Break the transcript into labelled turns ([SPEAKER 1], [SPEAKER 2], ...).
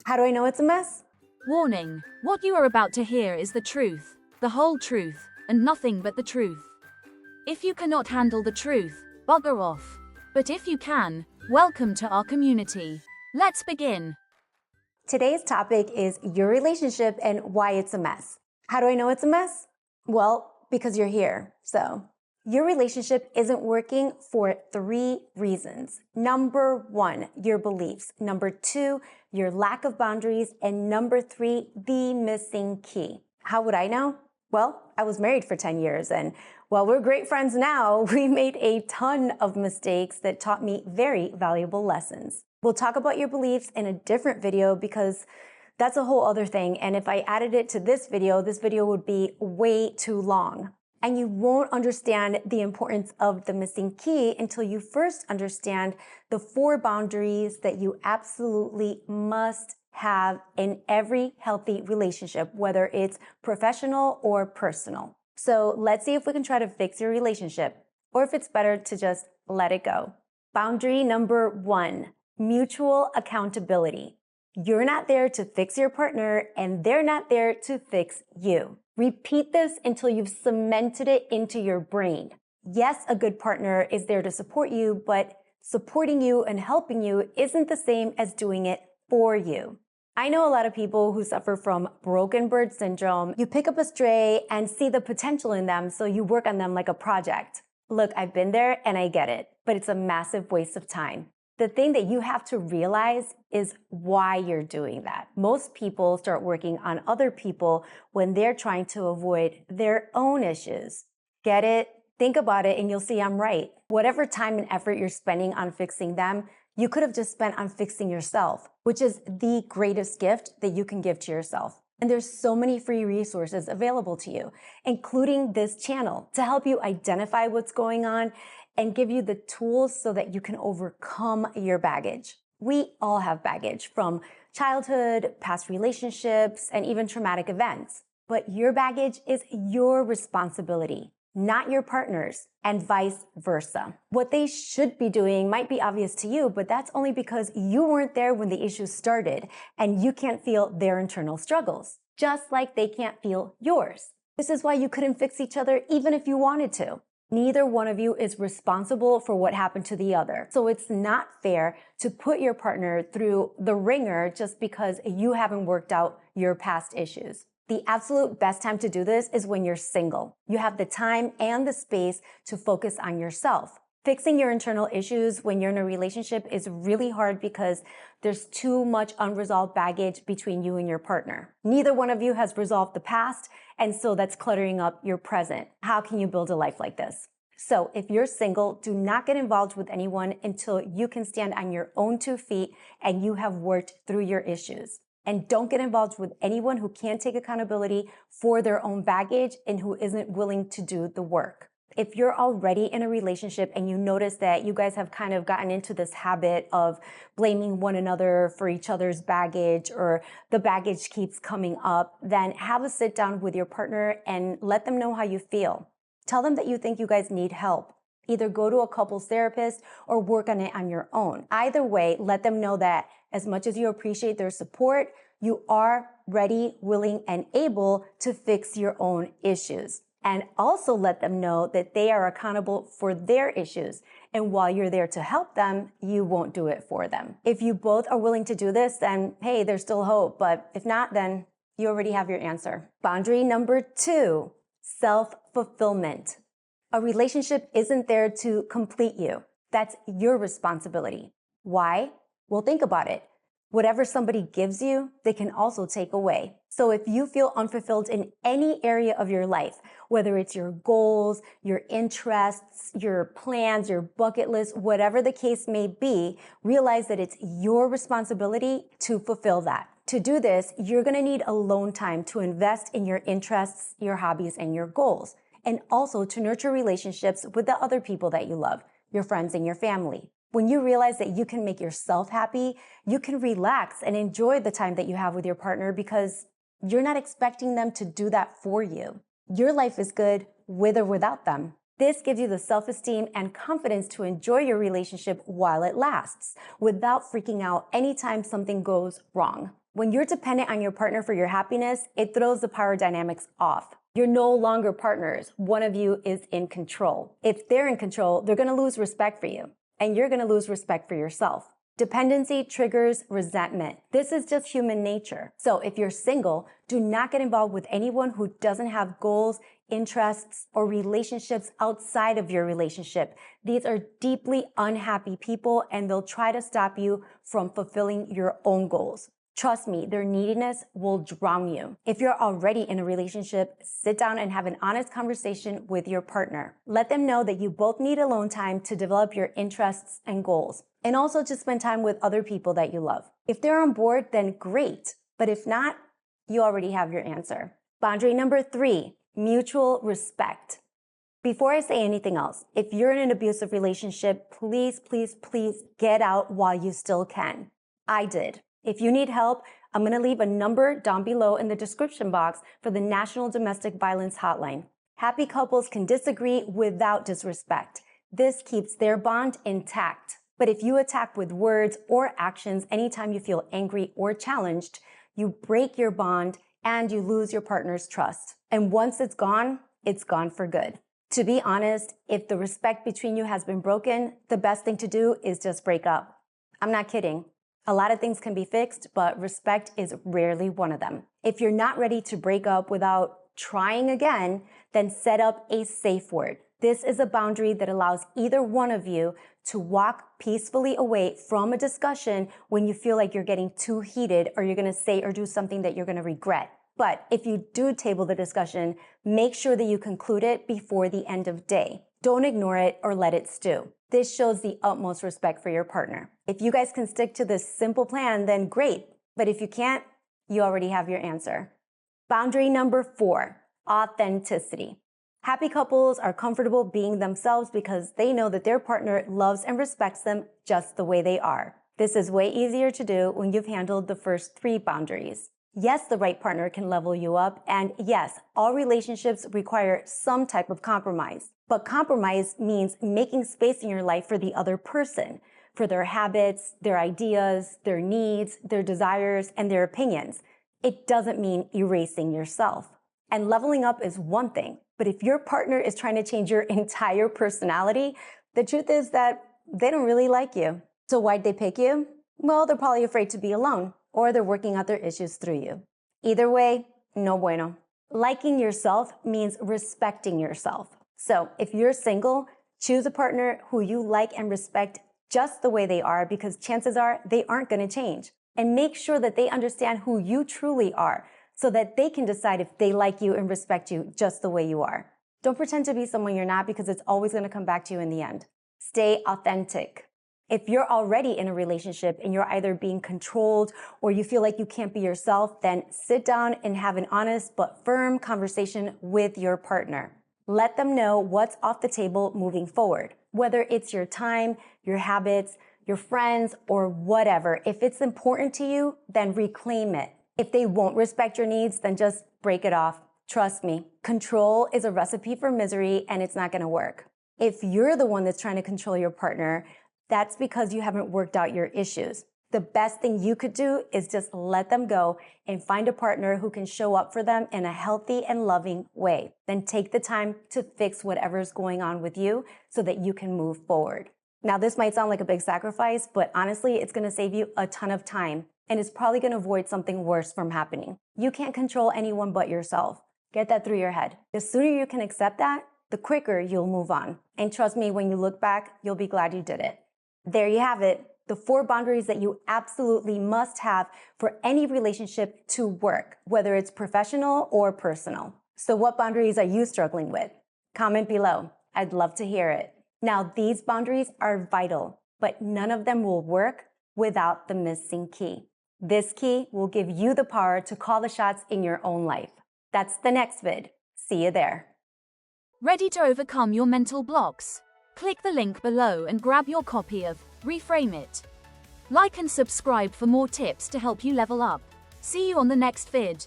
[SPEAKER 1] How do I know it's a mess?
[SPEAKER 2] Warning, what you are about to hear is the truth, the whole truth, and nothing but the truth. If you cannot handle the truth, bugger off. But if you can, welcome to our community. Let's begin.
[SPEAKER 1] Today's topic is your relationship and why it's a mess. How do I know it's a mess? Well, because you're here. So, your relationship isn't working for 3 reasons. Number 1, your beliefs. Number 2, your lack of boundaries. And number 3, the missing key. How would I know? Well, I was married for 10 years, and while we're great friends now, we made a ton of mistakes that taught me very valuable lessons. We'll talk about your beliefs in a different video because that's a whole other thing, and if I added it to this video would be way too long. And you won't understand the importance of the missing key until you first understand the 4 boundaries that you absolutely must have in every healthy relationship, whether it's professional or personal. So let's see if we can try to fix your relationship, or if it's better to just let it go. Boundary number 1, mutual accountability. You're not there to fix your partner, and they're not there to fix you. Repeat this until you've cemented it into your brain. Yes, a good partner is there to support you, but supporting you and helping you isn't the same as doing it for you. I know a lot of people who suffer from broken bird syndrome. You pick up a stray and see the potential in them, so you work on them like a project. Look, I've been there and I get it, but it's a massive waste of time. The thing that you have to realize is why you're doing that. Most people start working on other people when they're trying to avoid their own issues. Get it? Think about it and you'll see I'm right. Whatever time and effort you're spending on fixing them, you could have just spent on fixing yourself, which is the greatest gift that you can give to yourself. And there's so many free resources available to you, including this channel, to help you identify what's going on and give you the tools so that you can overcome your baggage. We all have baggage from childhood, past relationships, and even traumatic events. But your baggage is your responsibility, not your partner's, and vice versa. What they should be doing might be obvious to you, but that's only because you weren't there when the issues started and you can't feel their internal struggles, just like they can't feel yours. This is why you couldn't fix each other even if you wanted to. Neither one of you is responsible for what happened to the other. So it's not fair to put your partner through the ringer just because you haven't worked out your past issues. The absolute best time to do this is when you're single. You have the time and the space to focus on yourself. Fixing your internal issues when you're in a relationship is really hard because there's too much unresolved baggage between you and your partner. Neither one of you has resolved the past, and so that's cluttering up your present. How can you build a life like this? So if you're single, do not get involved with anyone until you can stand on your own 2 feet and you have worked through your issues. And don't get involved with anyone who can't take accountability for their own baggage and who isn't willing to do the work. If you're already in a relationship and you notice that you guys have kind of gotten into this habit of blaming one another for each other's baggage, or the baggage keeps coming up, then have a sit down with your partner and let them know how you feel. Tell them that you think you guys need help. Either go to a couples therapist or work on it on your own. Either way, let them know that as much as you appreciate their support, you are ready, willing, and able to fix your own issues. And also let them know that they are accountable for their issues. And while you're there to help them, you won't do it for them. If you both are willing to do this, then hey, there's still hope. But if not, then you already have your answer. Boundary number 2, self-fulfillment. A relationship isn't there to complete you. That's your responsibility. Why? Well, think about it. Whatever somebody gives you, they can also take away. So if you feel unfulfilled in any area of your life, whether it's your goals, your interests, your plans, your bucket list, whatever the case may be, realize that it's your responsibility to fulfill that. To do this, you're going to need alone time to invest in your interests, your hobbies, and your goals, and also to nurture relationships with the other people that you love, your friends and your family. When you realize that you can make yourself happy, you can relax and enjoy the time that you have with your partner because you're not expecting them to do that for you. Your life is good with or without them. This gives you the self-esteem and confidence to enjoy your relationship while it lasts, without freaking out anytime something goes wrong. When you're dependent on your partner for your happiness, it throws the power dynamics off. You're no longer partners. One of you is in control. If they're in control, they're going to lose respect for you, and you're going to lose respect for yourself. Dependency triggers resentment. This is just human nature. So if you're single, do not get involved with anyone who doesn't have goals, interests, or relationships outside of your relationship. These are deeply unhappy people, and they'll try to stop you from fulfilling your own goals. Trust me, their neediness will drown you. If you're already in a relationship, sit down and have an honest conversation with your partner. Let them know that you both need alone time to develop your interests and goals, and also to spend time with other people that you love. If they're on board, then great. But if not, you already have your answer. Boundary number 3, mutual respect. Before I say anything else, if you're in an abusive relationship, please, please, please get out while you still can. I did. If you need help, I'm going to leave a number down below in the description box for the National Domestic Violence Hotline. Happy couples can disagree without disrespect. This keeps their bond intact. But if you attack with words or actions anytime you feel angry or challenged, you break your bond and you lose your partner's trust. And once it's gone for good. To be honest, if the respect between you has been broken, the best thing to do is just break up. I'm not kidding. A lot of things can be fixed, but respect is rarely one of them. If you're not ready to break up without trying again, then set up a safe word. This is a boundary that allows either one of you to walk peacefully away from a discussion when you feel like you're getting too heated or you're going to say or do something that you're going to regret. But if you do table the discussion, make sure that you conclude it before the end of day. Don't ignore it or let it stew. This shows the utmost respect for your partner. If you guys can stick to this simple plan, then great. But if you can't, you already have your answer. Boundary number 4, authenticity. Happy couples are comfortable being themselves because they know that their partner loves and respects them just the way they are. This is way easier to do when you've handled the first 3 boundaries. Yes, the right partner can level you up, and yes, all relationships require some type of compromise. But compromise means making space in your life for the other person, for their habits, their ideas, their needs, their desires, and their opinions. It doesn't mean erasing yourself. And leveling up is one thing, but if your partner is trying to change your entire personality, the truth is that they don't really like you. So why'd they pick you? Well, they're probably afraid to be alone, or they're working out their issues through you. Either way, no bueno. Liking yourself means respecting yourself. So if you're single, choose a partner who you like and respect just the way they are, because chances are they aren't going to change. And make sure that they understand who you truly are so that they can decide if they like you and respect you just the way you are. Don't pretend to be someone you're not, because it's always going to come back to you in the end. Stay authentic. If you're already in a relationship and you're either being controlled or you feel like you can't be yourself, then sit down and have an honest but firm conversation with your partner. Let them know what's off the table moving forward, whether it's your time, your habits, your friends, or whatever. If it's important to you, then reclaim it. If they won't respect your needs, then just break it off. Trust me, control is a recipe for misery, and it's not going to work. If you're the one that's trying to control your partner, that's because you haven't worked out your issues. The best thing you could do is just let them go and find a partner who can show up for them in a healthy and loving way. Then take the time to fix whatever's going on with you so that you can move forward. Now, this might sound like a big sacrifice, but honestly, it's going to save you a ton of time, and it's probably going to avoid something worse from happening. You can't control anyone but yourself. Get that through your head. The sooner you can accept that, the quicker you'll move on. And trust me, when you look back, you'll be glad you did it. There you have it. The 4 boundaries that you absolutely must have for any relationship to work, whether it's professional or personal. So what boundaries are you struggling with? Comment below. I'd love to hear it. Now, these boundaries are vital, but none of them will work without the missing key. This key will give you the power to call the shots in your own life. That's the next vid. See you there.
[SPEAKER 2] Ready to overcome your mental blocks? Click the link below and grab your copy of Reframe It. Like and subscribe for more tips to help you level up. See you on the next vid.